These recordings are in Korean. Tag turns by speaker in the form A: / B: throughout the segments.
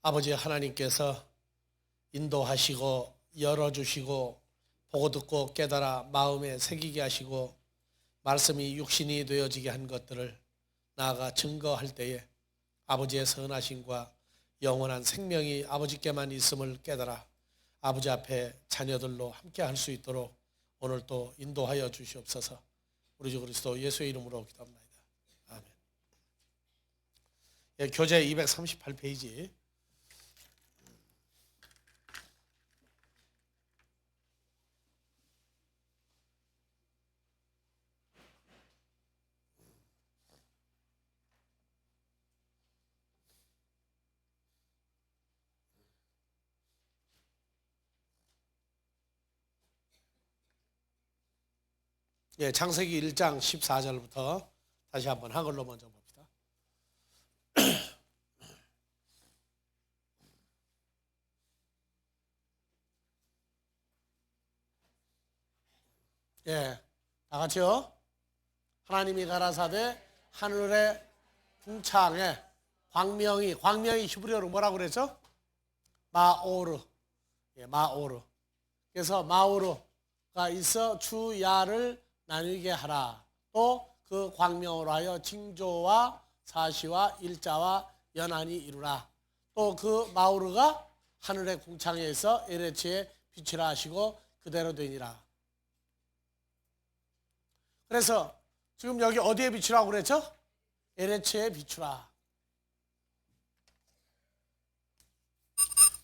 A: 아버지 하나님께서 인도하시고 열어주시고 보고 듣고 깨달아 마음에 새기게 하시고 말씀이 육신이 되어지게 한 것들을 나아가 증거할 때에 아버지의 선하심과 영원한 생명이 아버지께만 있음을 깨달아 아버지 앞에 자녀들로 함께 할 수 있도록 오늘 또 인도하여 주시옵소서. 우리 주 그리스도 예수의 이름으로 기도합니다. 아멘. 예, 교재 238페이지. 예, 창세기 1장 14절부터 다시 한번 한글로 먼저 봅시다. 예, 다 같이요. 하나님이 가라사대 하늘의 궁창에 광명이 히브리어로 뭐라고 그랬죠? 마오르. 예, 마오르. 그래서 마오르가 있어 주야를 나누게 하라. 또 그 광명으로 하여 징조와 사시와 일자와 연한이 이루라. 또 그 마오르가 하늘의 궁창에 있어 에레치에 빛이라 하시고 그대로 되니라. 그래서 지금 여기 어디에 비추라고 그랬죠? 에레치에 비추라.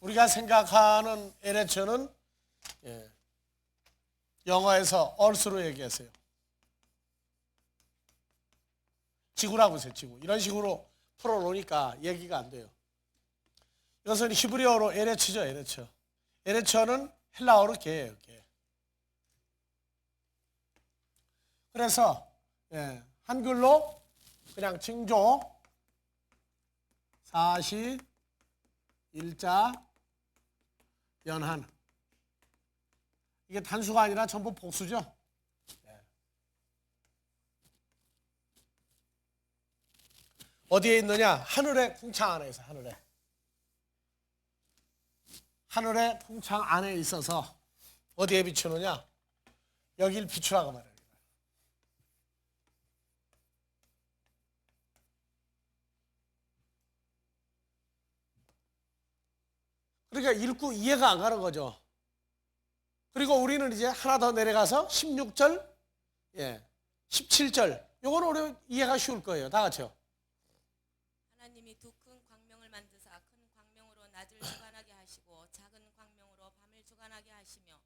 A: 우리가 생각하는 에레치는 영어에서 얼스로 얘기했어요. 지구라고 했어요. 지구. 이런 식으로 풀어놓으니까 얘기가 안 돼요. 이것은 히브리어로 에레치죠. 에레치어는 헬라어로 개예요. 개. 그래서 한글로 그냥 징조, 사시, 일자, 연한. 이게 단수가 아니라 전부 복수죠. 어디에 있느냐? 하늘의 궁창 안에 있어. 하늘의 궁창 안에 있어서 어디에 비추느냐? 여길 비추라고 말해요. 그러니까 읽고 이해가 안 가는 거죠. 그리고 우리는 이제 하나 더 내려가서 16절, 17절. 요거는 우리 이해가 쉬울 거예요. 다 같이요.
B: 하나님이 두 큰 광명을 만드사 큰 광명으로 낮을 주관하게 하시고 작은 광명으로 밤을 주관하게 하시며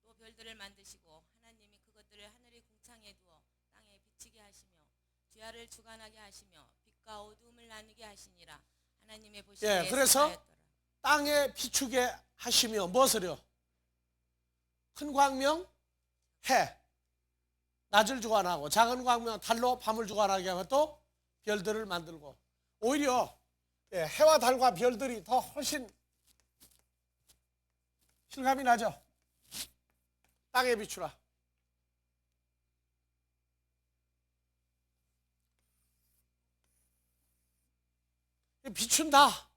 B: 또 별들을 만드시고 하나님이 그것들을 하늘의 궁창에 두어 땅에 비치게 하시며 주야를 주관하게 하시며 빛과 어두움을 나누게 하시니라. 하나님의 보시기에
A: 그래서
B: 선하였더라.
A: 땅에 비추게 하시며 무엇을요? 큰 광명, 해, 낮을 주관하고 작은 광명, 달로 밤을 주관하게 하면 또 별들을 만들고 오히려 해와 달과 별들이 더 훨씬 실감이 나죠. 땅에 비추라. 비춘다.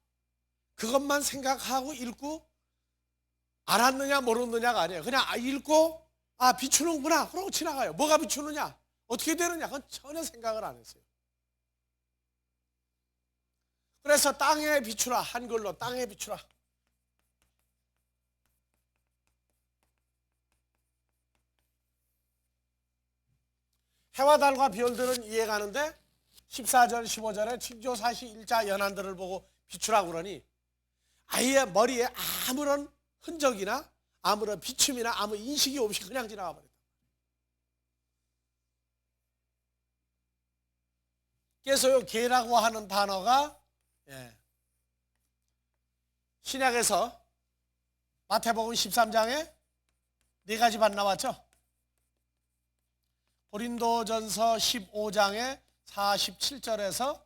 A: 그것만 생각하고 읽고 알았느냐 모르느냐가 아니에요. 그냥 읽고 비추는구나 그러고 지나가요. 뭐가 비추느냐 어떻게 되느냐 그건 전혀 생각을 안 했어요. 그래서 땅에 비추라. 한글로 땅에 비추라. 해와 달과 별들은 이해가는데 14절 15절에 징조 사시 일자 연한들을 보고 비추라고 그러니 아예 머리에 아무런 흔적이나 아무런 비춤이나 아무 인식이 없이 그냥 지나가 버렸다. 그래서 요 개라고 하는 단어가 신약에서 마태복음 13장에 네 가지 반 나왔죠. 고린도전서 15장에 47절에서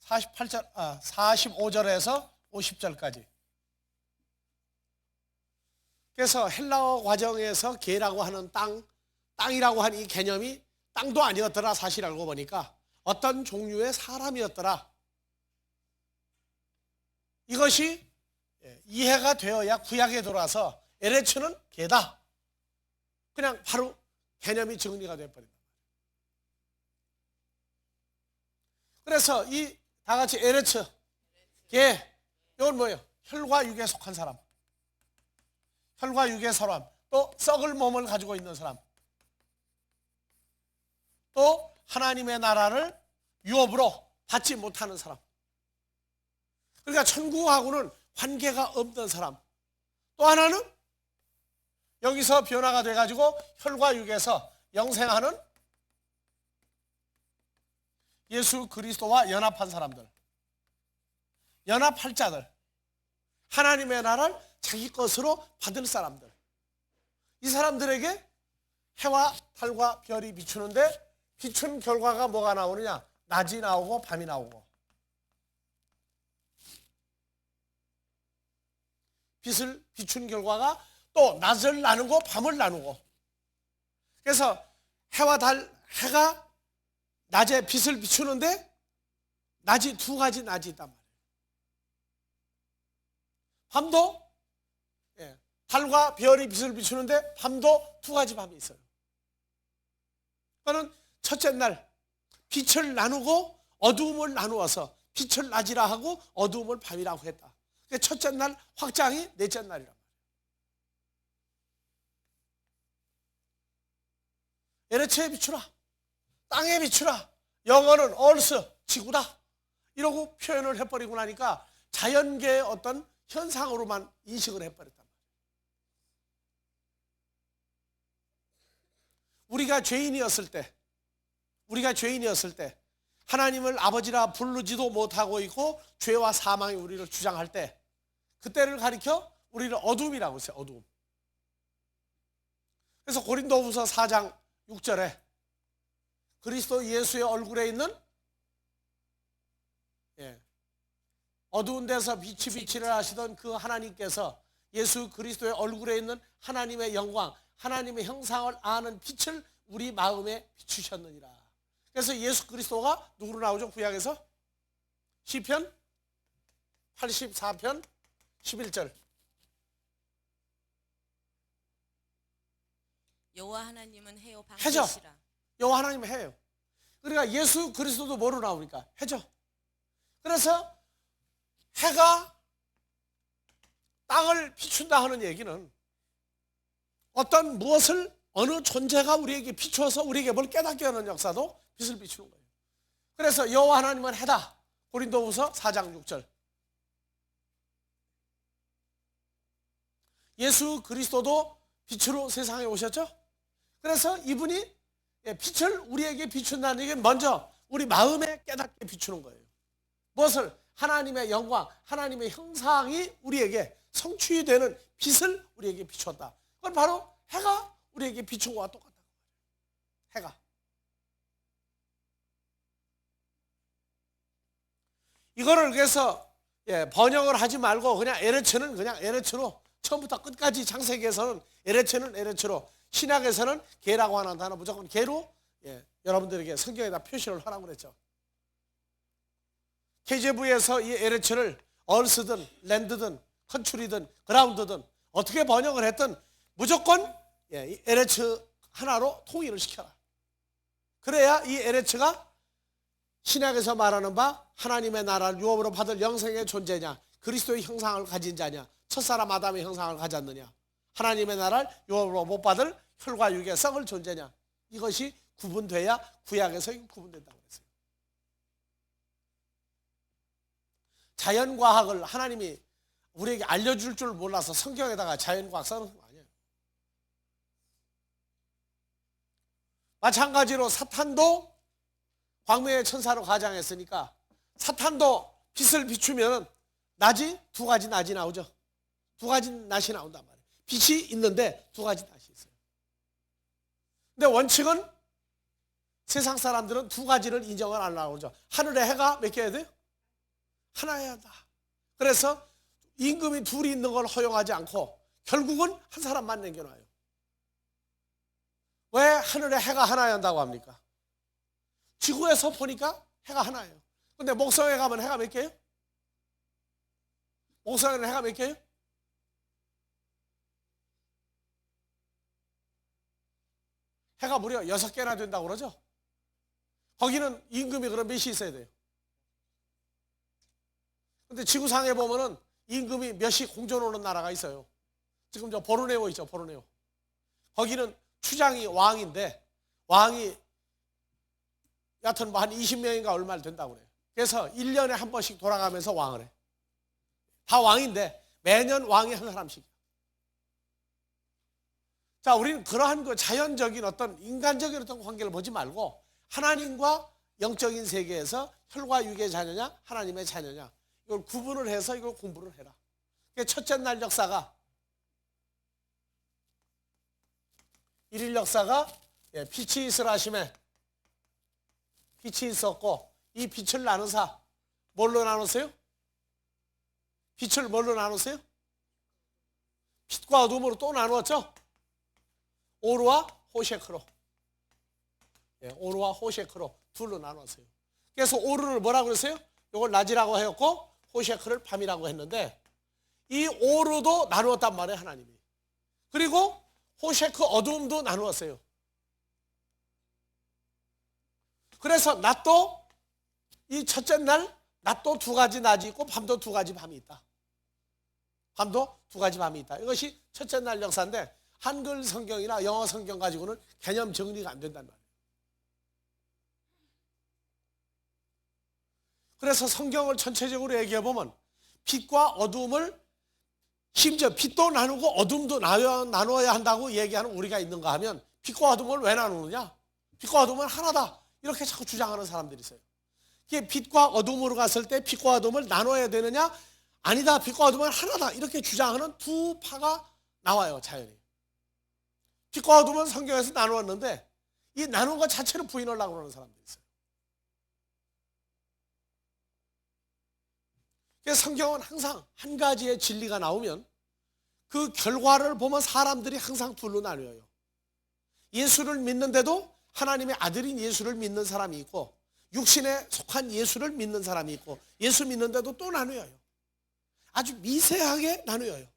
A: 45절에서 50절까지. 그래서 헬라어 과정에서 개라고 하는 땅이라고 하는 이 개념이 땅도 아니었더라. 사실 알고 보니까 어떤 종류의 사람이었더라. 이것이 이해가 되어야 구약에 들어와서 에레츠는 개다. 그냥 바로 개념이 정리가 되어버린다. 그래서 이 다 같이 에레츠, 개, 이건 뭐예요? 혈과 육에 속한 사람, 혈과 육의 사람, 또 썩을 몸을 가지고 있는 사람, 또 하나님의 나라를 유업으로 받지 못하는 사람. 그러니까 천국하고는 관계가 없는 사람. 또 하나는 여기서 변화가 돼가지고 혈과 육에서 영생하는 예수 그리스도와 연합한 사람들, 연합할 자들, 하나님의 나라를 자기 것으로 받을 사람들. 이 사람들에게 해와 달과 별이 비추는데 비춘 결과가 뭐가 나오느냐? 낮이 나오고 밤이 나오고, 빛을 비춘 결과가 또 낮을 나누고 밤을 나누고. 그래서 해와 달, 해가 낮에 빛을 비추는데 낮이 두 가지 낮이 있단 말이에요. 밤도 달과 별이 빛을 비추는데 밤도 두 가지 밤이 있어요. 그거는 첫째 날 빛을 나누고 어두움을 나누어서 빛을 낮이라 하고 어두움을 밤이라고 했다. 첫째 날 확장이 넷째 날이란 말이에요. 에레츠에 비추라, 땅에 비추라, 영어는 얼스, 지구다, 이러고 표현을 해버리고 나니까 자연계의 어떤 현상으로만 인식을 해버렸단 말이에요. 우리가 죄인이었을 때 하나님을 아버지라 부르지도 못하고 있고 죄와 사망이 우리를 주장할 때, 그때를 가리켜 우리를 어둠이라고 했어요. 어둠. 그래서 고린도후서 4장 6절에 그리스도 예수의 얼굴에 있는 어두운 데서 빛이 비치려 하시던 그 하나님께서 예수 그리스도의 얼굴에 있는 하나님의 영광, 하나님의 형상을 아는 빛을 우리 마음에 비추셨느니라. 그래서 예수 그리스도가 누구로 나오죠? 구약에서 시편 84편 11절.
B: 여호와 하나님은 해요
A: 해죠.
B: 방주시라.
A: 여호와 하나님은 해요. 그러니까 예수 그리스도도 뭐로 나오니까? 해죠. 그래서 해가 땅을 비춘다 하는 얘기는 어떤 무엇을, 어느 존재가 우리에게 비추어서 우리에게 뭘 깨닫게 하는 역사도 빛을 비추는 거예요. 그래서 여호와 하나님은 해다. 고린도후서 4장 6절. 예수 그리스도도 빛으로 세상에 오셨죠. 그래서 이분이 빛을 우리에게 비춘다는 얘기는 먼저 우리 마음에 깨닫게 비추는 거예요. 무엇을? 하나님의 영광, 하나님의 형상이 우리에게 성취되는 빛을 우리에게 비추었다. 그건 바로 해가 우리에게 비춘 것과 똑같다는 거예요. 해가. 이거를 그래서 번역을 하지 말고 그냥 에레츠는 그냥 에레츠로, 처음부터 끝까지 창세기에서는 에레츠는 에레츠로, 신약에서는 개라고 하는 단어 무조건 개로 여러분들에게 성경에다 표시를 하라고 그랬죠. KJV에서 이 에레츠를 얼스든 랜드든 컨츄리든 그라운드든 어떻게 번역을 했든 무조건 이 에레츠 하나로 통일을 시켜라. 그래야 이 에레츠가 신약에서 말하는 바 하나님의 나라를 유업으로 받을 영생의 존재냐, 그리스도의 형상을 가진 자냐, 첫사람 아담의 형상을 가졌느냐, 하나님의 나라를 유업으로 못 받을 혈과 육의 썩을 존재냐, 이것이 구분돼야 구약에서 구분된다고 그랬어요. 자연과학을 하나님이 우리에게 알려줄 줄 몰라서 성경에다가 자연과학 써놓은 거 아니에요. 마찬가지로 사탄도 광명의 천사로 가장했으니까 사탄도 빛을 비추면 낮이 두 가지 낮이 나오죠. 두 가지 낮이 나온단 말이에요. 빛이 있는데 두 가지 낮이 있어요. 근데 원칙은 세상 사람들은 두 가지를 인정을 안 하죠. 하늘에 해가 몇 개여야 돼요? 하나여야 한다. 그래서 임금이 둘이 있는 걸 허용하지 않고 결국은 한 사람만 남겨놔요. 왜 하늘에 해가 하나여야 한다고 합니까? 지구에서 보니까 해가 하나예요. 근데 목성에 가면 해가 몇 개예요? 옥상에는 해가 몇 개예요? 해가 무려 6개나 된다고 그러죠. 거기는 임금이 그럼 몇이 있어야 돼요? 근데 지구상에 보면은 임금이 몇이 공전 오는 나라가 있어요. 지금 저 보르네오 있죠, 보르네오. 거기는 추장이 왕인데, 왕이 여하튼 뭐 한 20명인가 얼마 된다고 그래요. 그래서 1년에 한 번씩 돌아가면서 왕을 해. 다 왕인데 매년 왕이 한 사람씩. 자, 우리는 그러한 그 자연적인 어떤 인간적인 어떤 관계를 보지 말고 하나님과 영적인 세계에서 혈과 육의 자녀냐 하나님의 자녀냐 이걸 구분을 해서 이걸 공부를 해라. 첫째 날 역사가 1일 역사가 빛이 있으라 하심에 빛이 있었고 이 빛을 나누사 뭘로 나눴어요? 빛을 뭘로 나눴어요? 빛과 어둠으로 또 나누었죠? 오르와 호셰크로. 오르와 호셰크로 둘로 나눴어요. 그래서 오르를 뭐라고 그랬어요? 이걸 낮이라고 하였고 호셰크를 밤이라고 했는데 이 오르도 나누었단 말이에요, 하나님이. 그리고 호셰크 어둠도 나누었어요. 그래서 낮도 이 첫째 날 낮도 두 가지 낮이 있고 밤도 두 가지 밤이 있다. 밤도 두 가지 밤이 있다. 이것이 첫째 날 역사인데 한글 성경이나 영어 성경 가지고는 개념 정리가 안 된단 말이에요. 그래서 성경을 전체적으로 얘기해 보면 빛과 어둠을 심지어 빛도 나누고 어둠도 나누어야 한다고 얘기하는 우리가 있는가 하면 빛과 어둠을 왜 나누느냐? 빛과 어둠은 하나다. 이렇게 자꾸 주장하는 사람들이 있어요. 이게 빛과 어둠으로 갔을 때 빛과 어둠을 나눠야 되느냐? 아니다. 빛과 어둠은 하나다. 이렇게 주장하는 두 파가 나와요, 자연히. 빛과 어둠은 성경에서 나누었는데 이 나눈 것 자체를 부인하려고 그러는 사람들이 있어요. 그래서 성경은 항상 한 가지의 진리가 나오면 그 결과를 보면 사람들이 항상 둘로 나뉘어요. 예수를 믿는데도 하나님의 아들인 예수를 믿는 사람이 있고 육신에 속한 예수를 믿는 사람이 있고 예수 믿는데도 또 나뉘어요. 아주 미세하게 나뉘어요.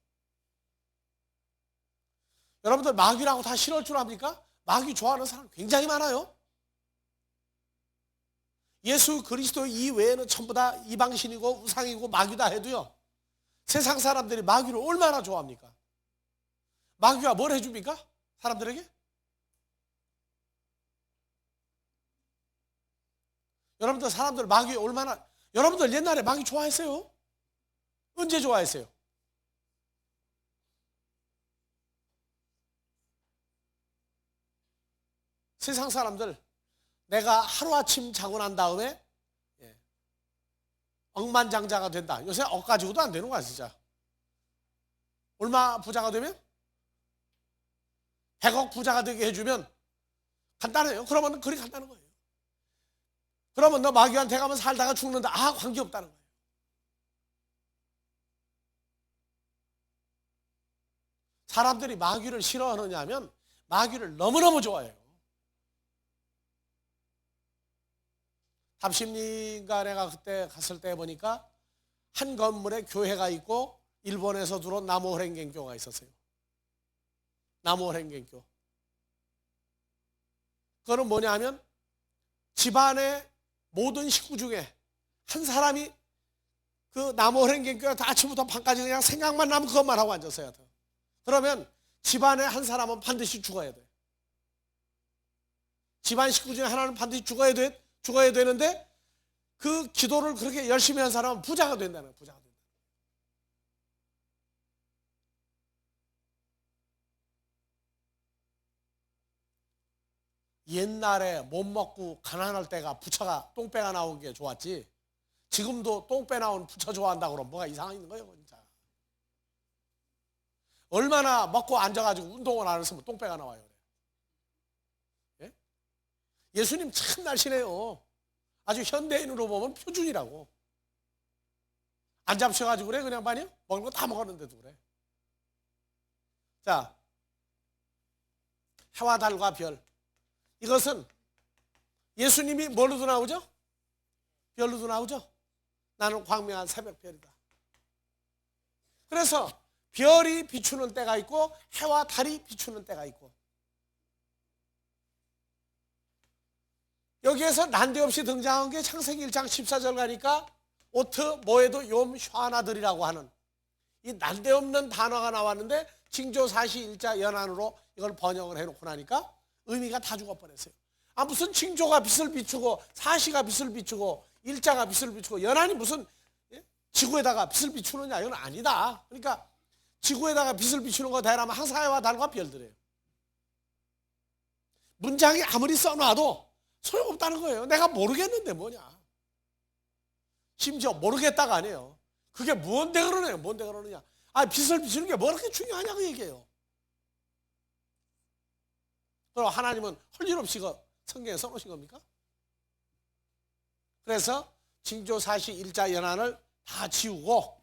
A: 여러분들 마귀라고 다 싫어할 줄 압니까? 마귀 좋아하는 사람 굉장히 많아요. 예수 그리스도 이외에는 전부 다 이방신이고 우상이고 마귀다 해도요. 세상 사람들이 마귀를 얼마나 좋아합니까? 마귀가 뭘 해줍니까? 사람들에게? 여러분들 사람들 마귀 얼마나 여러분들 옛날에 마귀 좋아했어요? 언제 좋아했어요? 세상 사람들 내가 하루아침 자고 난 다음에 억만장자가 된다. 요새 억 가지고도 안 되는 거야 진짜. 얼마 부자가 되면? 100억 부자가 되게 해주면 간단해요. 그러면 그리 간단한 거예요. 그러면 너 마귀한테 가면 살다가 죽는다. 아, 관계없다는 거예요. 사람들이 마귀를 싫어하느냐 하면 마귀를 너무너무 좋아해요. 답심리인가 내가 그때 갔을 때 보니까 한 건물에 교회가 있고 일본에서 들어온 나무호랭겐교가 있었어요. 나무호랭겐교. 그거는 뭐냐 하면 집안의 모든 식구 중에 한 사람이 그 나무호랭겐교가 다 아침부터 밤까지 그냥 생각만 나면 그것만 하고 앉았어야 돼요. 그러면 집안의 한 사람은 반드시 죽어야 돼. 집안 식구 중에 하나는 반드시 죽어야 되는데 그 기도를 그렇게 열심히 한 사람은 부자가 된다는 거예요. 부자가 된다. 옛날에 못 먹고 가난할 때가 부처가 똥배가 나온 게 좋았지 지금도 똥배 나온 부처 좋아한다고 그러면 뭐가 이상한 거예요 진짜. 얼마나 먹고 앉아가지고 운동을 안 했으면 똥배가 나와요. 예? 예수님 참 날씬해요. 아주 현대인으로 보면 표준이라고. 안 잡셔가지고 그래 그냥 많이 먹는 거 다 먹었는데도 그래. 자, 해와 달과 별 이것은 예수님이 뭘로도 나오죠? 별로도 나오죠? 나는 광명한 새벽별이다. 그래서 별이 비추는 때가 있고 해와 달이 비추는 때가 있고, 여기에서 난데없이 등장한 게 창세기 1장 14절 가니까 오트 모에도 욤 샤나들이라고 하는 이 난데없는 단어가 나왔는데, 징조사시 일자 연안으로 이걸 번역을 해놓고 나니까 의미가 다 죽어 뻔했어요. 아, 무슨 징조가 빛을 비추고 사시가 빛을 비추고 일자가 빛을 비추고 연안이 무슨 지구에다가 빛을 비추느냐, 이건 아니다. 그러니까 지구에다가 빛을 비추는 거 대라면 항상 해와 달과 별들이에요. 문장이 아무리 써놔도 소용없다는 거예요. 내가 모르겠는데 뭐냐. 심지어 모르겠다가 아니에요. 그게 뭔데 그러네요. 뭔데 그러느냐. 아, 빛을 비추는 게 뭐 그렇게 중요하냐 그 얘기예요. 그럼 하나님은 할 일 없이 성경에 써놓으신 겁니까? 그래서 징조사시 일자 연안을 다 지우고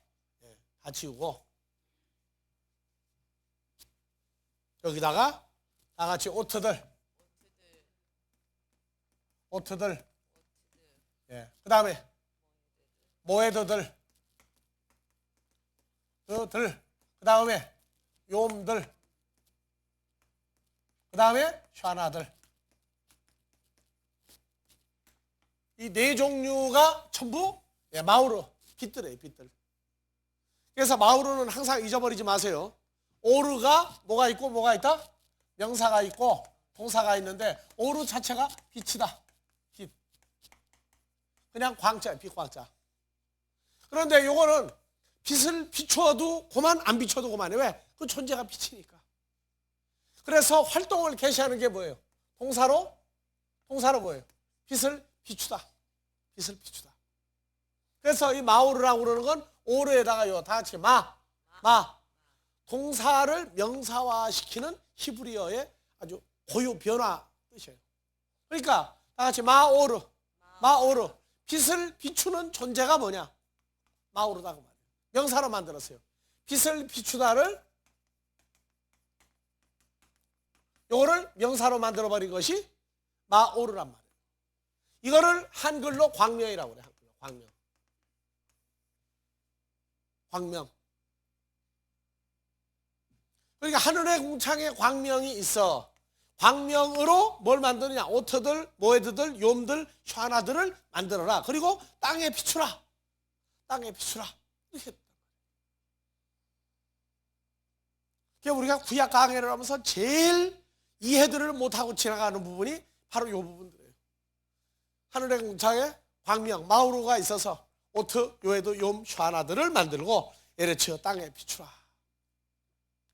A: 여기다가 다 같이 오트들, 예. 그 다음에 모에드들, 그 다음에 욤들, 그 다음에 샤나들, 이 네 종류가 전부 마우르, 빛들이에요. 빛들. 그래서 마우르는 항상 잊어버리지 마세요. 오르가 뭐가 있고 뭐가 있다? 명사가 있고 동사가 있는데, 오르 자체가 빛이다. 빛. 그냥 광자, 빛광자. 그런데 요거는 빛을 비춰도 그만, 안 비춰도 그만해. 왜? 그 존재가 빛이니까. 그래서 활동을 개시하는 게 뭐예요? 동사로 뭐예요? 빛을 비추다. 빛을 비추다. 그래서 이 마우르라고 그러는 건 오르에다가 다 같이 마. 동사를 명사화시키는 히브리어의 아주 고유 변화 뜻이에요. 그러니까 다 같이 마오르. 빛을 비추는 존재가 뭐냐? 마오르다 그 말이에요. 명사로 만들었어요. 빛을 비추다를, 요거를 명사로 만들어버린 것이 마오르란 말이에요. 이거를 한글로 광명이라고 그래요. 한글로 광명. 그러니까 하늘의 궁창에 광명이 있어. 광명으로 뭘 만드느냐? 오트들, 모에드들, 욤들, 샤나들을 만들어라. 그리고 땅에 비추라. 이렇게. 그러니까 우리가 구약 강해를 하면서 제일 이해들을 못하고 지나가는 부분이 바로 이 부분들이에요. 하늘의 궁창에 광명, 마우르가 있어서 오트, 요에도, 욤, 샤나들을 만들고 에레츠 땅에 비추라.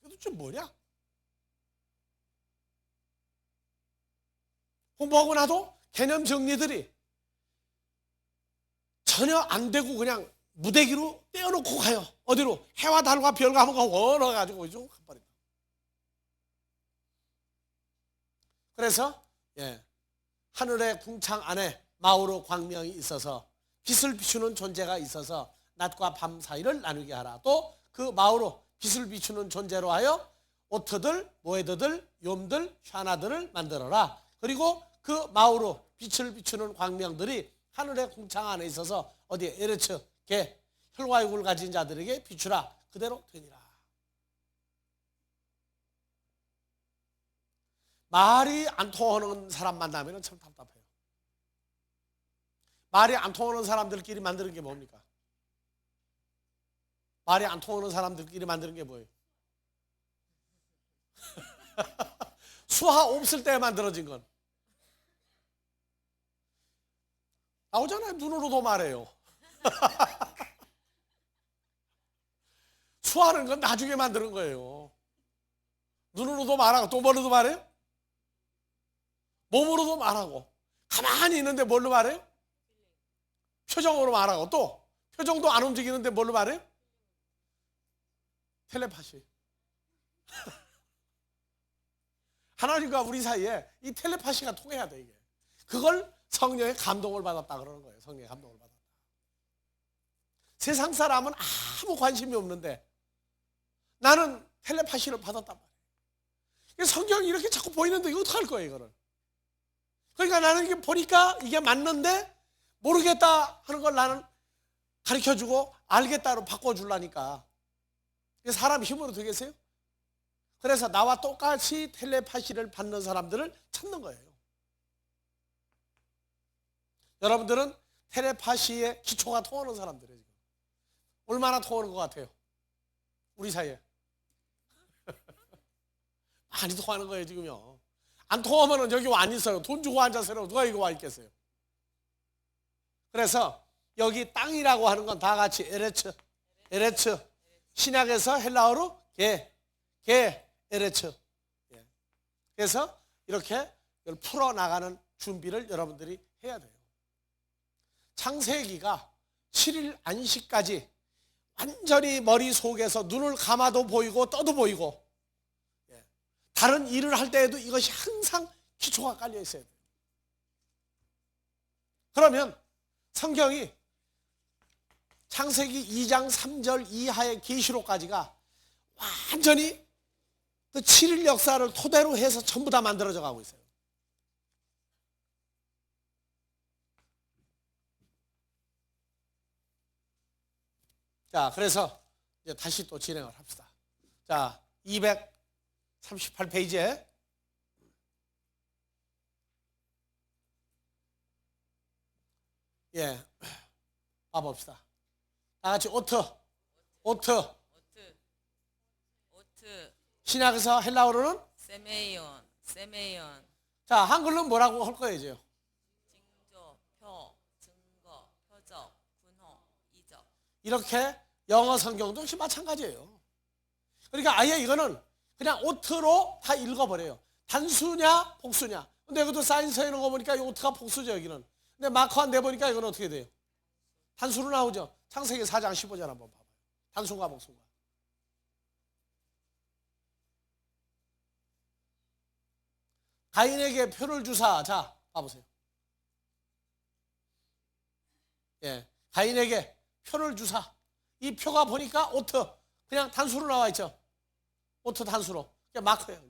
A: 도대체 뭐냐? 공부하고 나도 개념 정리들이 전혀 안 되고 그냥 무대기로 떼어놓고 가요. 어디로? 해와 달과 별과 한번 원어가지고 좀 가버립니다. 그래서 하늘의 궁창 안에 마우르 광명이 있어서 빛을 비추는 존재가 있어서 낮과 밤 사이를 나누게 하라. 또 그 마우르 빛을 비추는 존재로 하여 오트들, 모에드들, 욤들, 샤나들을 만들어라. 그리고 그 마우르 빛을 비추는 광명들이 하늘의 궁창 안에 있어서 어디에? 에르츠, 개, 혈과육을 가진 자들에게 비추라. 그대로 되니라. 말이 안 통하는 사람 만나면 참 답답해요. 말이 안 통하는 사람들끼리 만드는 게 뭡니까? 말이 안 통하는 사람들끼리 만드는 게 뭐예요? 수화 없을 때 만들어진 건 나오잖아요. 눈으로도 말해요. 수화는 건 나중에 만드는 거예요. 눈으로도 말하고 또 뭘로도 말해요? 몸으로도 말하고. 가만히 있는데 뭘로 말해요? 표정으로 말하고. 또 표정도 안 움직이는데 뭘로 말해요? 텔레파시. 하나님과 우리 사이에 이 텔레파시가 통해야 돼. 이게. 그걸 성령의 감동을 받았다 그러는 거예요. 성령의 감동을 받았다. 세상 사람은 아무 관심이 없는데 나는 텔레파시를 받았단 말이에요. 성경이 이렇게 자꾸 보이는데 이거 어떡할 거예요, 이거를. 그러니까 나는 이게 보니까 이게 맞는데 모르겠다 하는 걸 나는 가르쳐주고 알겠다로 바꿔주려니까. 사람 힘으로 되겠어요? 그래서 나와 똑같이 텔레파시를 받는 사람들을 찾는 거예요. 여러분들은 텔레파시의 기초가 통하는 사람들이에요. 지금. 얼마나 통하는 것 같아요? 우리 사이에. 많이 통하는 거예요 지금요. 안 통하면 여기 와 안 있어요. 돈 주고 앉아서 누가 여기 와 있겠어요. 그래서 여기 땅이라고 하는 건 다 같이 에레츠. 신약에서 헬라어로 에레츠. 그래서 이렇게 풀어나가는 준비를 여러분들이 해야 돼요. 창세기가 7일 안식까지 완전히 머릿속에서 눈을 감아도 보이고 떠도 보이고 다른 일을 할 때에도 이것이 항상 기초가 깔려 있어야 돼요. 그러면 성경이 창세기 2장 3절 이하의 계시록까지가 완전히 그 7일 역사를 토대로 해서 전부 다 만들어져 가고 있어요. 자, 그래서 이제 다시 또 진행을 합시다. 자, 238페이지에 봐봅시다. 다 같이 오트. 신약에서 헬라어로는
B: 세메이온.
A: 자, 한글로는 뭐라고 할 거예요, 이제?
B: 징조, 표, 증거, 표적, 분호, 이적.
A: 이렇게 영어 성경도 역시 마찬가지예요. 그러니까 아예 이거는 그냥 오트로 다 읽어버려요. 단수냐 복수냐. 근데 여기도 사인서에 있는 거 보니까 이 오트가 복수죠, 여기는. 근데 마크 안 내보니까 이건 어떻게 돼요? 단수로 나오죠. 창세기 4장 15절 한번 봐봐요. 단수가 복수가. 가인에게 표를 주사. 자, 봐보세요. 가인에게 표를 주사. 이 표가 보니까 오트. 그냥 단수로 나와 있죠. 오트 단수로. 그냥 마크예요.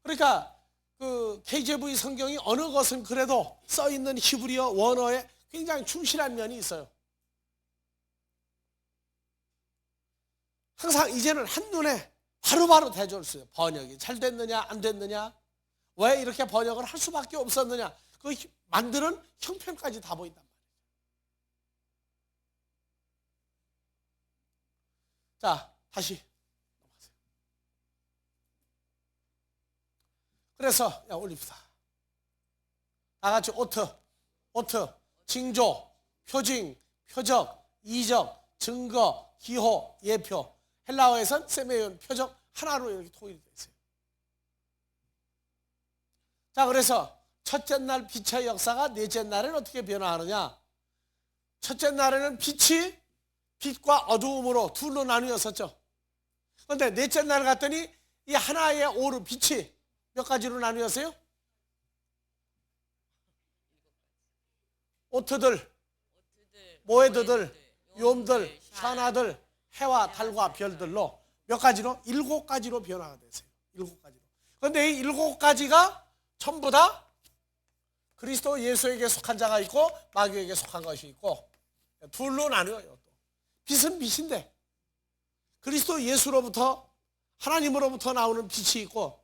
A: 그러니까 그 KJV 성경이 어느 것은 그래도 써 있는 히브리어 원어에 굉장히 충실한 면이 있어요. 항상 이제는 한눈에 바로바로 대줄 수 있어요. 번역이 잘 됐느냐 안 됐느냐, 왜 이렇게 번역을 할 수밖에 없었느냐, 그 만드는 형편까지 다 보인단 말이에요. 자, 다시 넘어가세요. 그래서 올립시다. 다 같이 오트, 징조, 표징, 표적, 이적, 증거, 기호, 예표. 헬라어에선 세메이온, 표적 하나로 이렇게 통일이 되어 있어요. 자, 그래서 첫째 날 빛의 역사가 넷째 날에는 어떻게 변화하느냐? 첫째 날에는 빛이 빛과 어두움으로 둘로 나뉘었었죠. 그런데 넷째 날 갔더니 이 하나의 오르 빛이 몇 가지로 나뉘었어요? 오트들, 모에드들, 욤들, 샤나들, 해와 달과 별들로 몇 가지로? 7가지로 변화가 됐어요. 7가지로. 그런데 이 7가지가 전부 다 그리스도 예수에게 속한 자가 있고 마귀에게 속한 것이 있고 둘로 나뉘어요. 빛은 빛인데 그리스도 예수로부터, 하나님으로부터 나오는 빛이 있고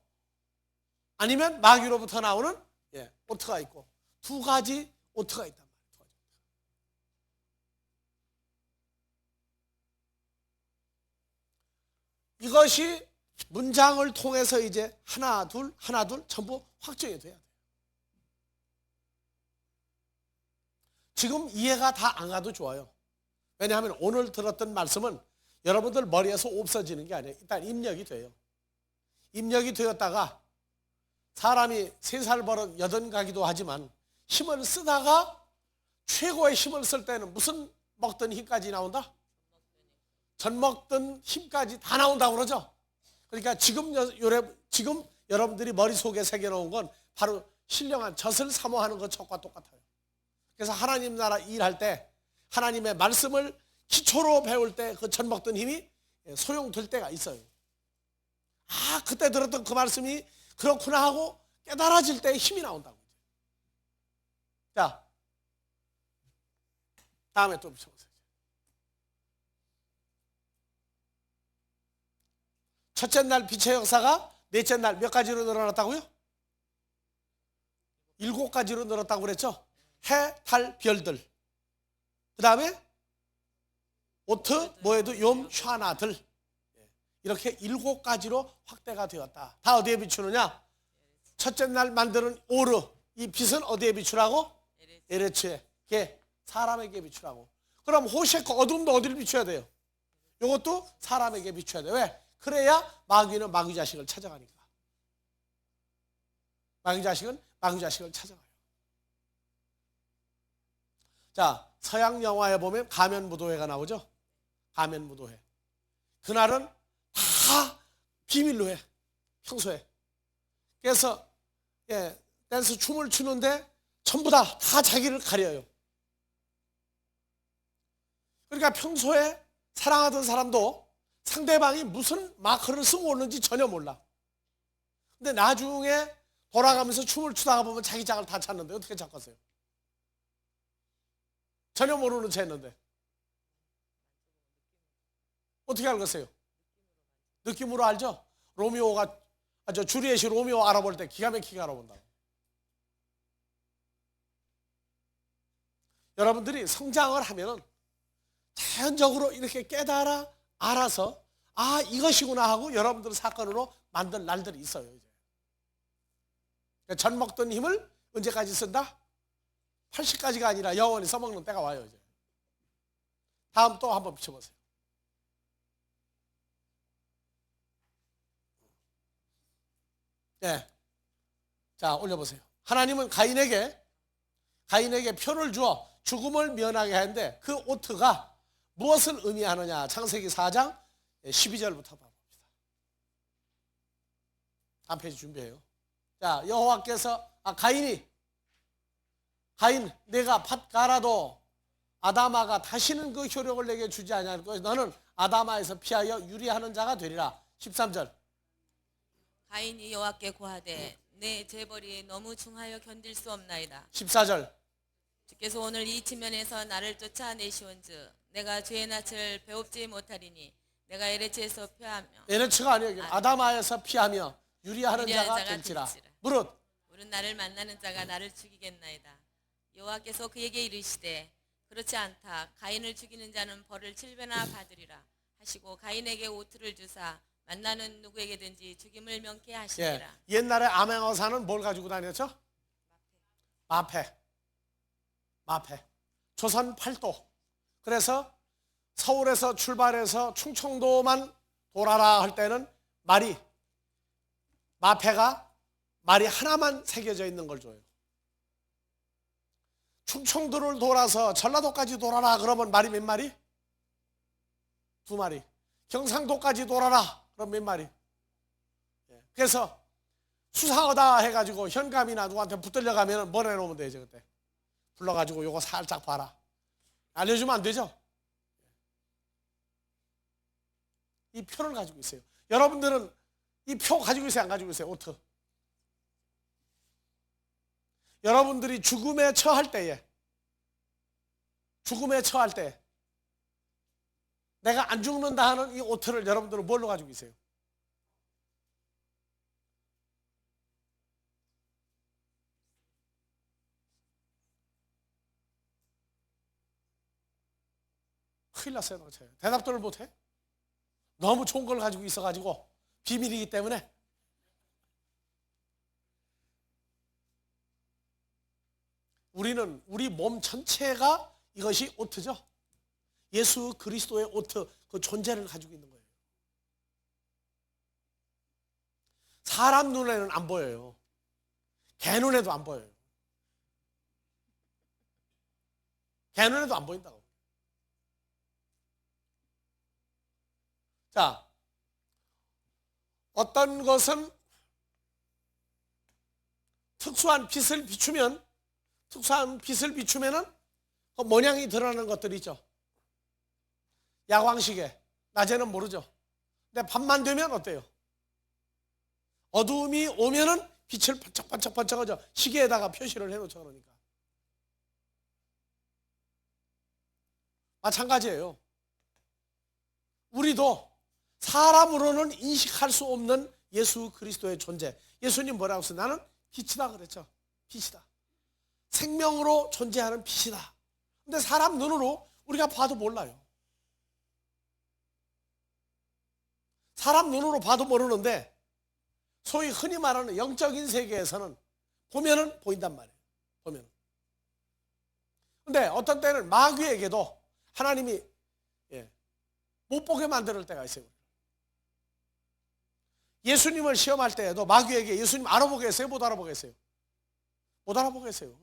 A: 아니면 마귀로부터 나오는 오트가 있고, 두 가지 오트가 있단 말이에요. 이것이 문장을 통해서 이제 하나 둘 전부 확정이 돼야 돼요. 지금 이해가 다 안 가도 좋아요. 왜냐하면 오늘 들었던 말씀은 여러분들 머리에서 없어지는 게 아니에요. 일단 입력이 돼요. 입력이 되었다가 사람이 3살 버릇 8가기도 하지만 힘을 쓰다가 최고의 힘을 쓸 때는 무슨 먹던 힘까지 나온다? 전 먹던 힘까지 다 나온다고 그러죠. 그러니까 지금 여러분들이 머릿속에 새겨놓은 건 바로 신령한 젖을 사모하는 것과 똑같아요. 그래서 하나님 나라 일할 때 하나님의 말씀을 기초로 배울 때 그 젖 먹던 힘이 소용될 때가 있어요. 아, 그때 들었던 그 말씀이 그렇구나 하고 깨달아질 때 힘이 나온다고. 자, 다음에 또 보세요. 첫째 날 빛의 역사가 넷째 날 몇 가지로 늘어났다고요? 7가지로 늘었다고 그랬죠? 해, 달, 별들. 그 다음에 오트, 모에드, 욤, 샤나들. 이렇게 7가지로 확대가 되었다. 다 어디에 비추느냐? 첫째 날 만드는 오르. 이 빛은 어디에 비추라고? 에레츠에. 사람에게 비추라고. 그럼 호셰크 어둠도 어디를 비춰야 돼요? 이것도 사람에게 비춰야 돼요. 왜? 그래야 마귀는 마귀 자식을 찾아가니까. 마귀 자식은 마귀 자식을 찾아가요. 자, 서양 영화에 보면 가면무도회가 나오죠? 가면무도회. 그날은 다 비밀로 해. 평소에. 그래서 댄스 춤을 추는데 전부 다 자기를 가려요. 그러니까 평소에 사랑하던 사람도 상대방이 무슨 마크를 쓰고 오는지 전혀 몰라. 근데 나중에 돌아가면서 춤을 추다가 보면 자기 짝을 다 찾는데 어떻게 찾겠어요? 전혀 모르는 채 했는데 어떻게 알겠어요? 느낌으로 알죠? 로미오가 주리엣이 로미오 알아볼 때 기가 막히게 알아본다. 여러분들이 성장을 하면은 자연적으로 이렇게 깨달아 알아서 이것이구나 하고 여러분들 사건으로 만들 날들이 있어요. 이제. 전 먹던 힘을 언제까지 쓴다? 80까지가 아니라 영원히 써먹는 때가 와요. 이제. 다음 또 한번 비춰보세요. 네. 자, 올려보세요. 하나님은 가인에게 표를 주어 죽음을 면하게 하는데 그 오트가 무엇을 의미하느냐? 창세기 4장 12절부터 봅시다. 한 페이지 준비해요. 자, 여호와께서 가인 내가 밭 갈아도 아다마가 다시는 그 효력을 내게 주지 아니할 것이고 너는 아다마에서 피하여 유리하는 자가 되리라. 13절.
B: 가인이 여호와께 고하되 내 재벌이 너무 중하여 견딜 수 없나이다.
A: 14절.
B: 주께서 오늘 이 지면에서 나를 쫓아내시온즉 내가 죄의 낯을 배웁지 못하리니 내가 에레츠에서 피하며
A: 에레츠가 아니에요. 아다마에서 피하며 유리하는 자가 될지라. 무릇
B: 나를 만나는 자가 나를 죽이겠나이다. 여호와께서 그에게 이르시되 그렇지 않다. 가인을 죽이는 자는 벌을 7배나 받으리라 하시고 가인에게 오트를 주사 만나는 누구에게든지 죽임을 명케 하시니라.
A: 옛날에 암행어사는 뭘 가지고 다녔죠? 마패. 조선 팔도. 그래서 서울에서 출발해서 충청도만 돌아라 할 때는 말이 하나만 새겨져 있는 걸 줘요. 충청도를 돌아서 전라도까지 돌아라 그러면 말이 몇 마리? 2마리. 경상도까지 돌아라 그럼 몇 마리? 그래서 수상하다 해가지고 현감이나 누구한테 붙들려 가면 뭐 내놓으면 되죠. 그때 불러가지고 요거 살짝 봐라 알려주면 안 되죠. 이 표를 가지고 있어요. 여러분들은 이 표 가지고 있어요? 안 가지고 있어요? 오트. 여러분들이 죽음에 처할 때 내가 안 죽는다 하는 이 오트를 여러분들은 뭘로 가지고 있어요? 큰일 났어요. 대답들을 못해. 너무 좋은 걸 가지고 있어가지고 비밀이기 때문에. 우리 몸 전체가 이것이 오트죠. 예수 그리스도의 오트, 그 존재를 가지고 있는 거예요. 사람 눈에는 안 보여요. 개 눈에도 안 보여요. 개 눈에도 안 보인다고. 자, 어떤 것은 특수한 빛을 비추면은 그 모양이 드러나는 것들이 있죠. 야광시계, 낮에는 모르죠. 근데 밤만 되면 어때요? 어두움이 오면은 빛을 반짝반짝반짝하죠. 시계에다가 표시를 해놓죠. 그러니까 마찬가지예요. 우리도 사람으로는 인식할 수 없는 예수 그리스도의 존재. 예수님 뭐라고 했어요? 나는 빛이다 그랬죠. 빛이다. 생명으로 존재하는 빛이다. 근데 사람 눈으로 우리가 봐도 몰라요. 사람 눈으로 봐도 모르는데 소위 흔히 말하는 영적인 세계에서는 보면은 보인단 말이에요. 보면. 근데 어떤 때는 마귀에게도 하나님이 못 보게 만들 때가 있어요. 예수님을 시험할 때에도 마귀에게 예수님 알아보겠어요? 못 알아보겠어요? 못 알아보겠어요.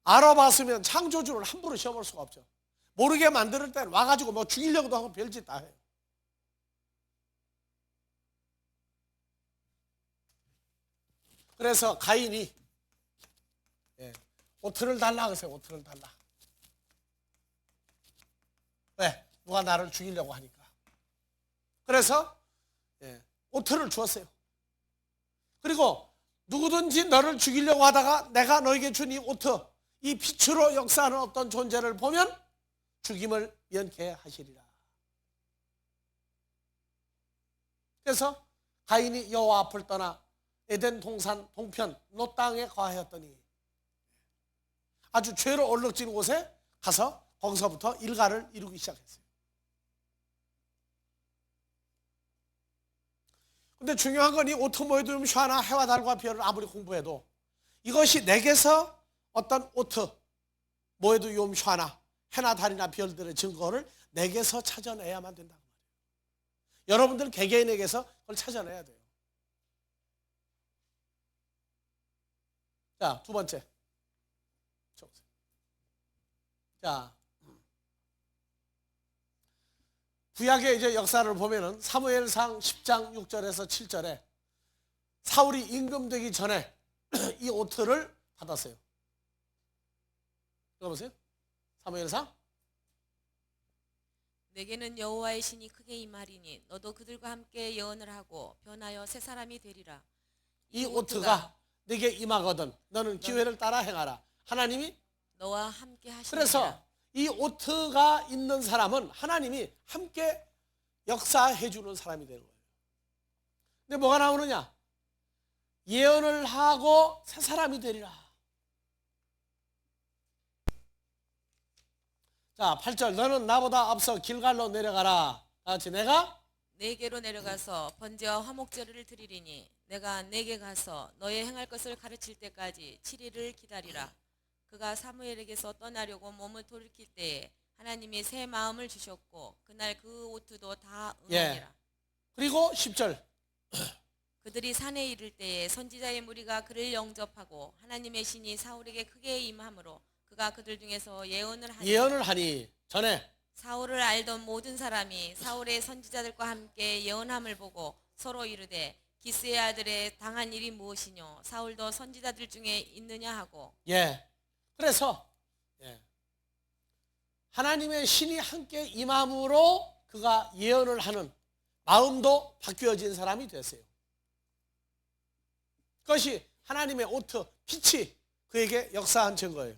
A: 알아봤으면 창조주를 함부로 시험할 수가 없죠. 모르게 만들 때는 와가지고 뭐 죽이려고도 하고 별짓 다 해요. 그래서 가인이 오트를 달라 그랬어요. 오트를 달라. 왜? 누가 나를 죽이려고 하니까. 그래서 오트를 주었어요. 그리고 누구든지 너를 죽이려고 하다가 내가 너에게 준 이 오트, 이 빛으로 역사하는 어떤 존재를 보면 죽임을 면케하시리라. 그래서 가인이 여호와 앞을 떠나 에덴 동산 동편 노 땅에 거하였더니 아주 죄로 얼룩진 곳에 가서 거기서부터 일가를 이루기 시작했어요. 근데 중요한 건 이 오트 모에도 샤나 해와 달과 별을 아무리 공부해도 이것이 내게서 어떤 오트 모에도 요 샤나 해나 달이나 별들의 증거를 내게서 찾아내야만 된다고 말이에요. 여러분들 개개인에게서 그걸 찾아내야 돼요. 자, 두 번째. 자, 구약의 이제 역사를 보면은 사무엘상 10장 6절에서 7절에 사울이 임금되기 전에 이 오트를 받았어요. 읽어보세요. 사무엘상.
B: 내게는 여호와의 신이 크게 임하리니 너도 그들과 함께 예언을 하고 변하여 새 사람이 되리라.
A: 이 오트가 내게 임하거든 너는 기회를 따라 행하라. 하나님이
B: 너와 함께 하시리라.
A: 그래서 이 오트가 있는 사람은 하나님이 함께 역사해 주는 사람이 되는 거예요. 근데 뭐가 나오느냐? 예언을 하고 새 사람이 되리라. 자, 8절 너는 나보다 앞서 길갈로 내려가라. 같이 내가
B: 내게로 내려가서 번제와 화목제를 드리리니 내가 내게 가서 너의 행할 것을 가르칠 때까지 7일을 기다리라. 그가 사무엘에게서 떠나려고 몸을 돌이킬 때에 하나님이 새 마음을 주셨고 그날 그 오트도 다 응하니라.
A: 그리고 10절
B: 그들이 산에 이를 때에 선지자의 무리가 그를 영접하고 하나님의 신이 사울에게 크게 임함으로 그가 그들 중에서 예언을 하니 전에 사울을 알던 모든 사람이 사울의 선지자들과 함께 예언함을 보고 서로 이르되 기스의 아들의 당한 일이 무엇이뇨 사울도 선지자들 중에 있느냐 하고.
A: 그래서 하나님의 신이 함께 임함으로 그가 예언을 하는 마음도 바뀌어진 사람이 됐어요. 그것이 하나님의 오트, 빛이 그에게 역사한 증거예요.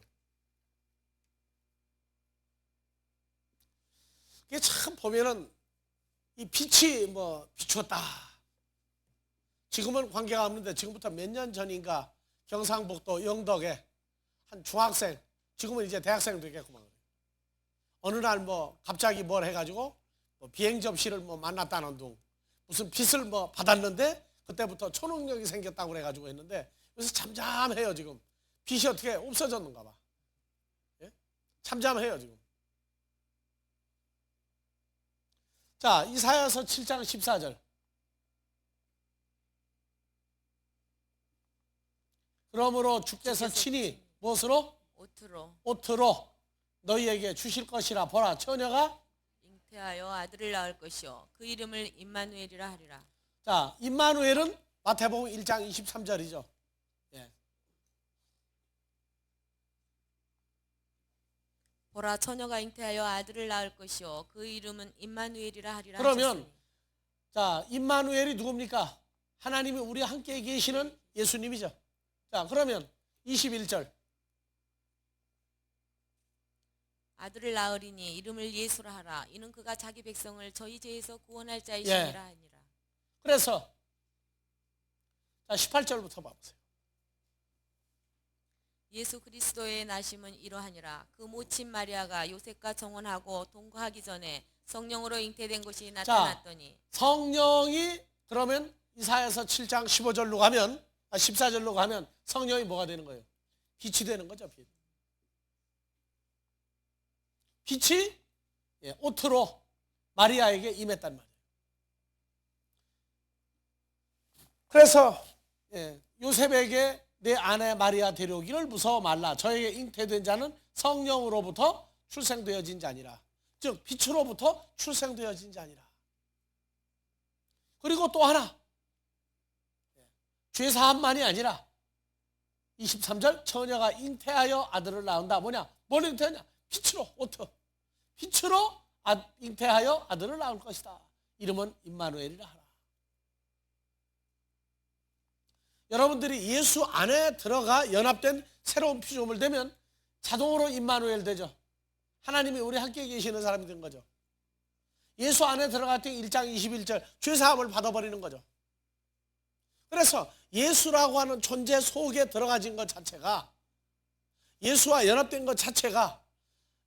A: 이게 참 보면은 이 빛이 뭐 비추었다. 지금은 관계가 없는데 지금부터 몇 년 전인가 경상북도 영덕에 한 중학생, 지금은 이제 대학생 되겠구만. 어느 날 뭐 갑자기 뭘 해가지고 뭐 비행 접시를 뭐 만났다는 둥 무슨 빛을 뭐 받았는데 그때부터 초능력이 생겼다고 그래가지고 했는데 그래서 잠잠해요 지금. 빛이 어떻게 없어졌는가 봐. 잠잠해요 지금. 자, 이사야서 7장 14절. 그러므로 주께서 친히 무엇으로? 오트로 너희에게 주실 것이라. 보라, 처녀가
B: 잉태하여 아들을 낳을 것이요 그 이름을 임마누엘이라 하리라.
A: 자, 임마누엘은 마태복음 1장 23절이죠.
B: 보라, 처녀가 잉태하여 아들을 낳을 것이요 그 이름은 임마누엘이라 하리라.
A: 그러면
B: 하셨으니.
A: 자, 임마누엘이 누굽니까? 하나님이 우리와 함께 계시는 예수님이죠. 자, 그러면 21절.
B: 아들을 낳으리니 이름을 예수라 하라. 이는 그가 자기 백성을 저희 죄에서 구원할 자이시니라 하니라.
A: 그래서 자 18절부터 봐보세요.
B: 예수 그리스도의 나심은 이러하니라. 그 모친 마리아가 요셉과 정혼하고 동거하기 전에 성령으로 잉태된 것이 나타났더니.
A: 성령이 그러면 이사야서 7장 15절로 가면 14절로 가면 성령이 뭐가 되는 거예요? 빛이 되는 거죠. 빛이 옷으로 마리아에게 임했단 말이에요. 그래서 요셉에게 내 아내 마리아 데려오기를 무서워 말라. 저에게 잉태된 자는 성령으로부터 출생되어진 자니라. 즉 빛으로부터 출생되어진 자니라. 그리고 또 하나 죄사함만이 아니라 23절 처녀가 잉태하여 아들을 낳는다. 뭐냐? 뭘 잉태하냐? 빛으로 오트. 빛으로 잉태하여 아들을 낳을 것이다. 이름은 임마누엘이라 하라. 여러분들이 예수 안에 들어가 연합된 새로운 피조물 되면 자동으로 임마누엘 되죠. 하나님이 우리 함께 계시는 사람이 된 거죠. 예수 안에 들어갈 때 1장 21절 죄사함을 받아버리는 거죠. 그래서 예수라고 하는 존재 속에 들어가진 것 자체가, 예수와 연합된 것 자체가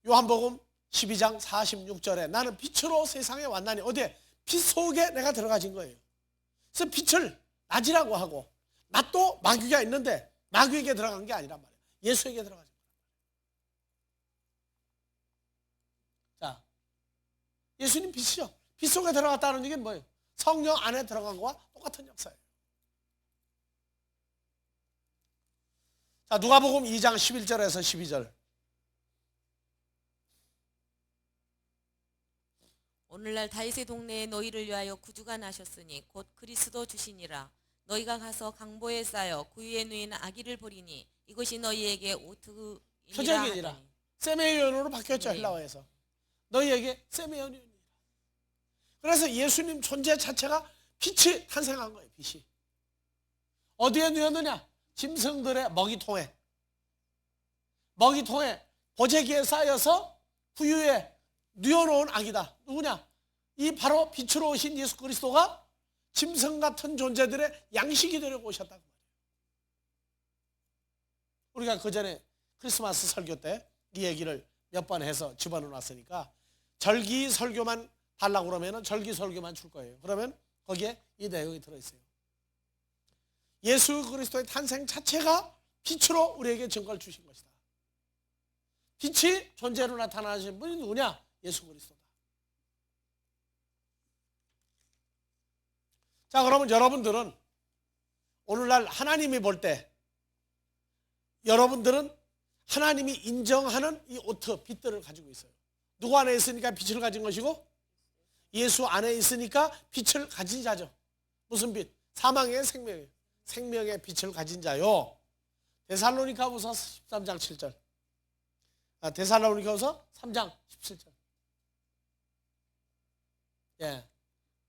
A: 요한복음 12장 46절에 나는 빛으로 세상에 왔나니, 어디에? 빛 속에 내가 들어가진 거예요. 그래서 빛을 낮이라고 하고, 낮도 마귀가 있는데 마귀에게 들어간 게 아니란 말이에요. 예수에게 들어가진 거예요. 자, 예수님 빛이죠. 빛 속에 들어갔다는 얘기는 뭐예요? 성령 안에 들어간 거와 똑같은 역사예요. 자, 누가복음 2장 11절에서 12절.
B: 오늘날 다윗의 동네에 너희를 위하여 구주가 나셨으니 곧 그리스도 주시니라. 너희가 가서 강보에 쌓여 그 위에 누인 아기를 보리니 이것이 너희에게 오트이니라
A: 표적이니라.
B: 하더니.
A: 세메이온으로 바뀌었죠.
B: 네.
A: 헬라어에서. 너희에게 세메이온이니라. 그래서 예수님 존재 자체가 빛이 탄생한 거예요. 빛이. 어디에 누였느냐? 짐승들의 먹이통에. 먹이통에 보재기에 쌓여서 부유에 누워놓은 아기다. 누구냐? 이 바로 빛으로 오신 예수 그리스도가 짐승 같은 존재들의 양식이 되려고 오셨다고 말이에요. 우리가 그 전에 크리스마스 설교 때 이 얘기를 몇 번 해서 집어넣어 놨으니까 절기 설교만 달라고 그러면 절기 설교만 줄 거예요. 그러면 거기에 이 내용이 들어있어요. 예수 그리스도의 탄생 자체가 빛으로 우리에게 증거를 주신 것이다. 빛이 존재로 나타나신 분이 누구냐? 예수 그리스도다. 자, 그러면 여러분들은 오늘날 하나님이 볼 때 여러분들은 하나님이 인정하는 이 오트, 빛들을 가지고 있어요. 누구 안에 있으니까 빛을 가진 것이고 예수 안에 있으니까 빛을 가진 자죠. 무슨 빛? 사망의 생명이에요. 생명의 빛을 가진 자요. 데살로니가후서 13장 7절. 데살로니가후서 3장 17절. 예.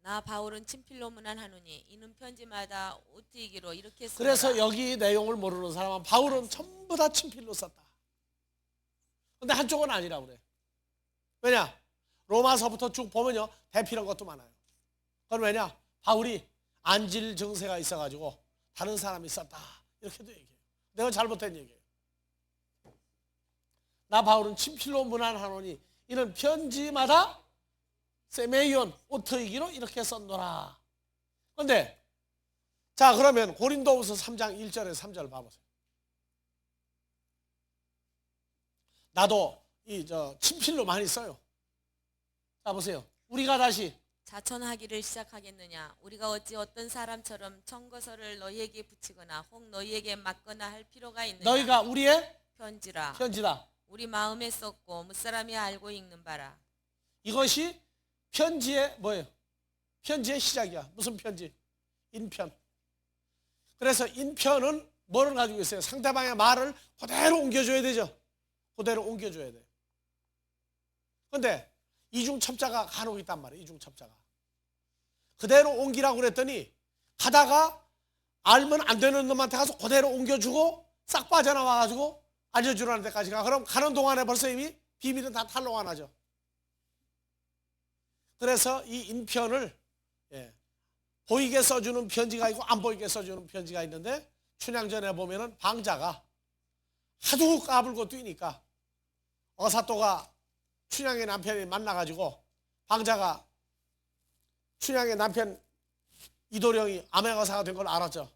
B: 나 바울은 친필로 문안하노니 이는 편지마다 오트이기로 이렇게 쓰노라.
A: 그래서 여기 내용을 모르는 사람은 바울은 전부 다 친필로 썼다. 근데 한쪽은 아니라고 그래. 왜냐? 로마서부터 쭉 보면요, 대필한 것도 많아요. 그건 왜냐? 바울이 안질 증세가 있어가지고 다른 사람이 썼다, 이렇게도 얘기해요. 내가 잘못된 얘기예요. 나 바울은 친필로 문안하노니 이는 편지마다 세메이온 오트이기로 이렇게 썼노라. 그런데 자, 그러면 고린도후서 3장 1절에서 3절 봐보세요. 나도 친필로 많이 써요. 자, 보세요. 우리가 다시
B: 자천하기를 시작하겠느냐? 우리가 어찌 어떤 사람처럼 청거서를 너희에게 붙이거나 혹 너희에게 맡거나 할 필요가 있느냐?
A: 너희가 우리의
B: 편지라. 우리 마음에 썼고 무사람이 알고 읽는 바라.
A: 이것이 편지의 뭐예요? 편지의 시작이야. 무슨 편지? 인편. 그래서 인편은 뭐를 가지고 있어요? 상대방의 말을 그대로 옮겨줘야 되죠. 그대로 옮겨줘야 돼. 그런데 이중첩자가 간혹 있단 말이에요. 이중첩자가. 그대로 옮기라고 그랬더니 가다가 알면 안 되는 놈한테 가서 그대로 옮겨주고 싹 빠져나와가지고 알려주라는 데까지 가. 그럼 가는 동안에 벌써 이미 비밀은 다 탄로가 나죠. 그래서 이 인편을 보이게 써주는 편지가 있고 안 보이게 써주는 편지가 있는데, 춘향전에 보면은 방자가 하도 까불고 뛰니까 어사또가 춘향의 남편이 만나가지고, 방자가 춘향의 남편 이도령이 암행어사가 된 걸 알았죠.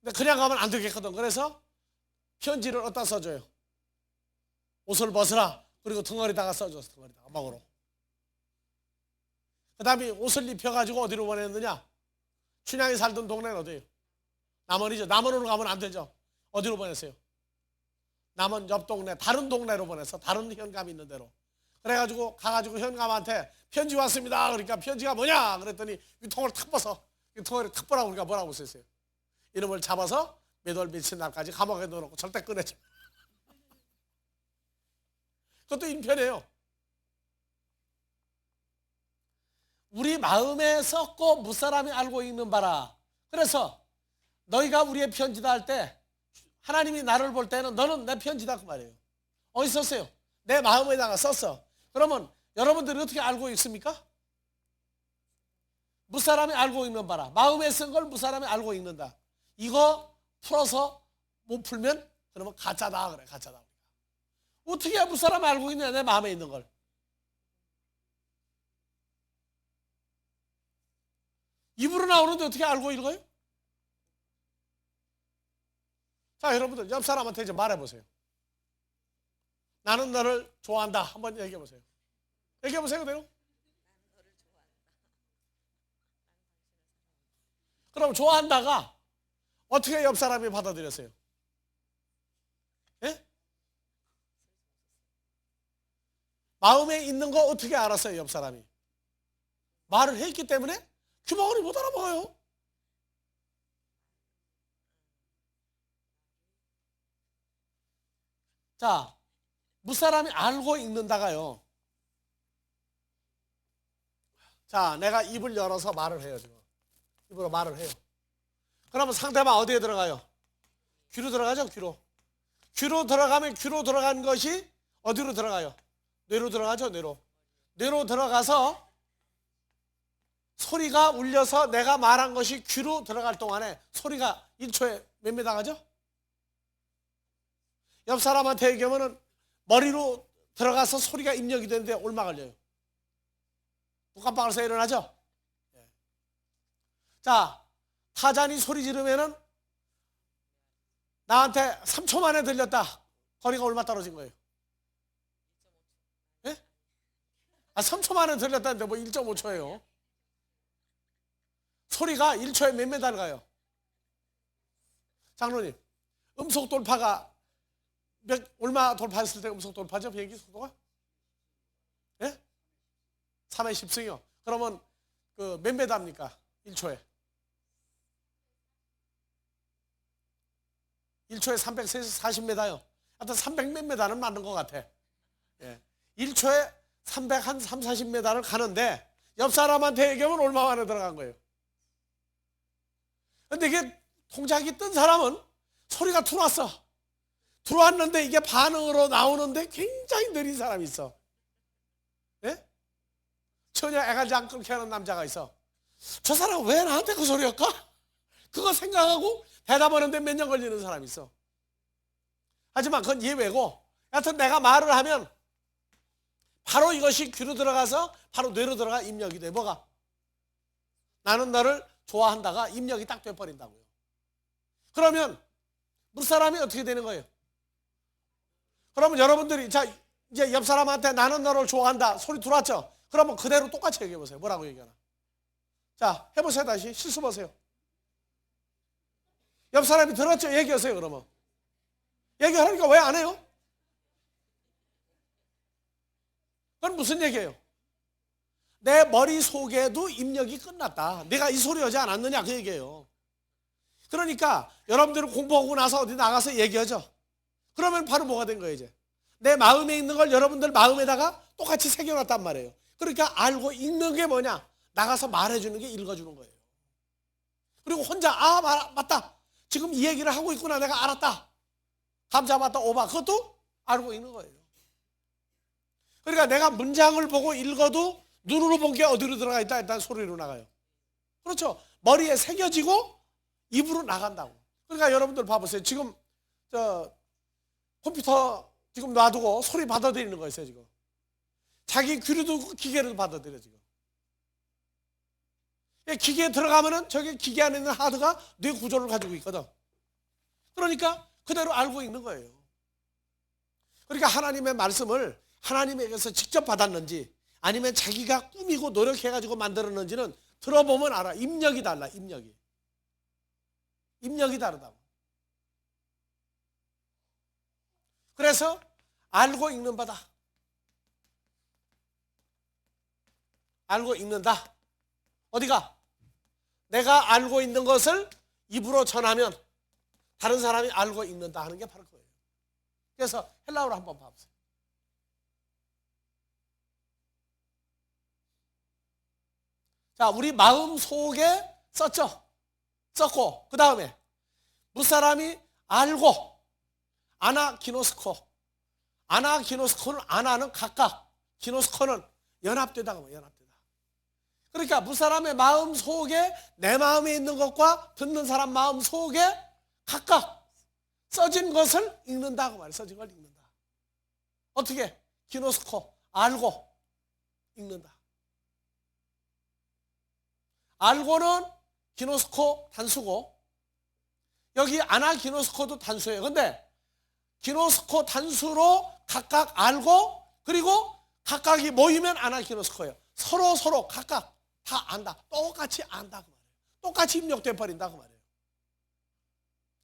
A: 근데 그냥 가면 안 되겠거든. 그래서 편지를 어디다 써줘요? 옷을 벗으라. 그리고 덩어리다가 써줬어. 덩어리다가 먹으러. 그 다음에 옷을 입혀가지고 어디로 보냈느냐? 춘향이 살던 동네는 어디예요? 남원이죠. 남원으로 가면 안 되죠. 어디로 보냈어요? 남원 옆 동네, 다른 동네로 보냈어. 다른 현감 있는 데로. 그래가지고 가가지고 현감한테 편지 왔습니다. 그러니까 편지가 뭐냐? 그랬더니 이 통을 탁 벗어. 이 통을 탁 보라고. 그러니까 뭐라고 썼어요? 이놈을 잡아서 몇 월 며칠 날까지 감옥에 넣어놓고 절대 꺼내지. 그것도 인편이에요. 우리 마음에 썩고 무사람이 알고 있는 바라. 그래서 너희가 우리의 편지다 할 때 하나님이 나를 볼 때는 너는 내 편지다 그 말이에요. 어디 썼어요? 내 마음에다가 썼어. 그러면 여러분들이 어떻게 알고 있습니까? 무사람이 알고 있는 바라. 마음에 쓴 걸 무사람이 알고 있는다. 이거 풀어서 못 풀면 그러면 가짜다 그래. 가짜다. 어떻게 무사람이 알고 있냐? 내 마음에 있는 걸. 입으로 나오는데 어떻게 알고 읽어요? 자, 여러분들 옆 사람한테 이제 말해보세요. 나는 너를 좋아한다. 한번 얘기해보세요. 얘기해보세요. 그대로. 그럼 좋아한다가 어떻게 옆 사람이 받아들였어요? 예? 마음에 있는 거 어떻게 알았어요? 옆 사람이 말을 했기 때문에 귀머거리 못 알아먹어요. 자, 무사람이 알고 읽는다가요. 자, 내가 입을 열어서 말을 해요. 지금 입으로 말을 해요. 그러면 상대방 어디에 들어가요? 귀로 들어가죠. 귀로 들어가면 귀로 들어간 것이 어디로 들어가요? 뇌로 들어가죠. 뇌로 들어가서 소리가 울려서 내가 말한 것이 귀로 들어갈 동안에 소리가 1초에 몇 매 나가죠? 옆 사람한테 얘기하면 머리로 들어가서 소리가 입력이 되는데 얼마 걸려요? 눈 깜빡해서 일어나죠? 자, 타잔이 소리 지르면은 나한테 3초 만에 들렸다. 거리가 얼마 떨어진 거예요? 예? 3초 만에 들렸다는데 뭐 1.5초예요. 소리가 1초에 몇 메달 가요? 장로님, 음속 돌파가 얼마 돌파했을 때 음속 돌파죠? 비행기 속도가? 예? 3의 10승이요. 그러면 그 몇 메달입니까? 1초에. 1초에 340m요. 하여튼 300몇 메달은 맞는 것 같아. 예. 1초에 340m를 가는데 옆 사람한테 얘기하면 얼마 만에 들어간 거예요? 근데 이게 동작이 뜬 사람은 소리가 들어왔어. 들어왔는데 이게 반응으로 나오는데 굉장히 느린 사람이 있어. 예? 전혀 애가지 안 끊게 하는 남자가 있어. 저 사람 왜 나한테 그 소리였까? 그거 생각하고 대답하는데 몇 년 걸리는 사람이 있어. 하지만 그건 예외고, 하여튼 내가 말을 하면 바로 이것이 귀로 들어가서 바로 뇌로 들어가 입력이 돼. 뭐가? 나는 너를 좋아한다가 입력이 딱 돼버린다고요. 그러면 무사람이 어떻게 되는 거예요? 그러면 여러분들이 자 이제 옆 사람한테 나는 너를 좋아한다 소리 들어왔죠? 그러면 그대로 똑같이 얘기해보세요. 뭐라고 얘기하나? 자, 해보세요. 다시 실수 보세요. 옆 사람이 들었죠? 얘기하세요. 그러면 얘기하니까 왜 안 해요? 그건 무슨 얘기예요? 내 머릿속에도 입력이 끝났다. 내가 이 소리 하지 않았느냐 그 얘기예요. 그러니까 여러분들은 공부하고 나서 어디 나가서 얘기하죠. 그러면 바로 뭐가 된 거예요? 이제 내 마음에 있는 걸 여러분들 마음에다가 똑같이 새겨놨단 말이에요. 그러니까 알고 읽는 게 뭐냐? 나가서 말해주는 게 읽어주는 거예요. 그리고 혼자 맞다. 지금 이 얘기를 하고 있구나. 내가 알았다. 감사 맞다 오바. 그것도 알고 있는 거예요. 그러니까 내가 문장을 보고 읽어도 눈으로 본 게 어디로 들어가 있다? 일단 소리로 나가요. 그렇죠? 머리에 새겨지고 입으로 나간다고. 그러니까 여러분들 봐보세요. 지금 컴퓨터 지금 놔두고 소리 받아들이는 거예요, 지금. 자기 귀로도 기계로도 받아들여, 지금. 기계에 들어가면은 저기 기계 안에 있는 하드가 뇌 구조를 가지고 있거든. 그러니까 그대로 알고 있는 거예요. 그러니까 하나님의 말씀을 하나님에게서 직접 받았는지 아니면 자기가 꾸미고 노력해가지고 만들었는지는 들어보면 알아. 입력이 달라, 입력이. 입력이 다르다고. 그래서 알고 읽는 바다. 알고 읽는다. 어디가? 내가 알고 있는 것을 입으로 전하면 다른 사람이 알고 읽는다 하는 게 바로 그거예요. 그래서 헬라어로 한번 봐보세요. 자, 우리 마음 속에 썼죠? 썼고, 그 다음에 무사람이 알고, 아나기노스코. 아나기노스코는 아나는 각각, 기노스코는 연합되다고, 연합되다. 그러니까 무사람의 마음 속에 내 마음에 있는 것과 듣는 사람 마음 속에 각각 써진 것을 읽는다고 말해요. 써진 걸 읽는다. 어떻게? 기노스코, 알고 읽는다. 알고는 기노스코 단수고 여기 아나기노스코도 단수예요. 근데 기노스코 단수로 각각 알고 그리고 각각이 모이면 아나기노스코예요. 서로 각각 다 안다. 똑같이 안다고 말해요. 똑같이 입력돼 버린다고 말해요.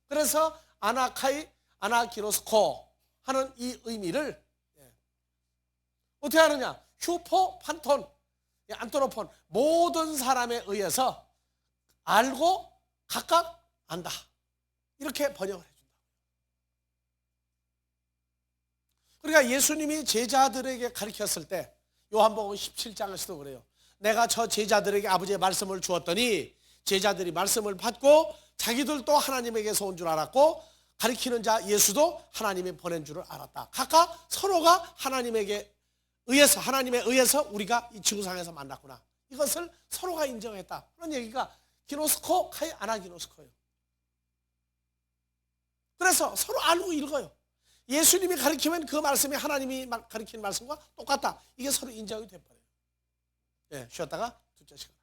A: 그래서 아나카이, 아나기노스코 하는 이 의미를 어떻게 하느냐? 휴포, 판톤, 안토노폰 모든 사람에 의해서 알고 각각 안다. 이렇게 번역을 해준다. 그러니까 예수님이 제자들에게 가르쳤을 때 요한복음 17장에서도 그래요. 내가 저 제자들에게 아버지의 말씀을 주었더니 제자들이 말씀을 받고 자기들도 하나님에게서 온 줄 알았고 가르치는 자 예수도 하나님이 보낸 줄을 알았다. 각각 서로가 하나님에 의해서 우리가 이 지구상에서 만났구나. 이것을 서로가 인정했다. 그런 얘기가 기노스코, 카이, 아나기노스코예요. 그래서 서로 알고 읽어요. 예수님이 가르치면 그 말씀이 하나님이 가르치는 말씀과 똑같다. 이게 서로 인정이 돼버려요. 쉬었다가 둘째 시간.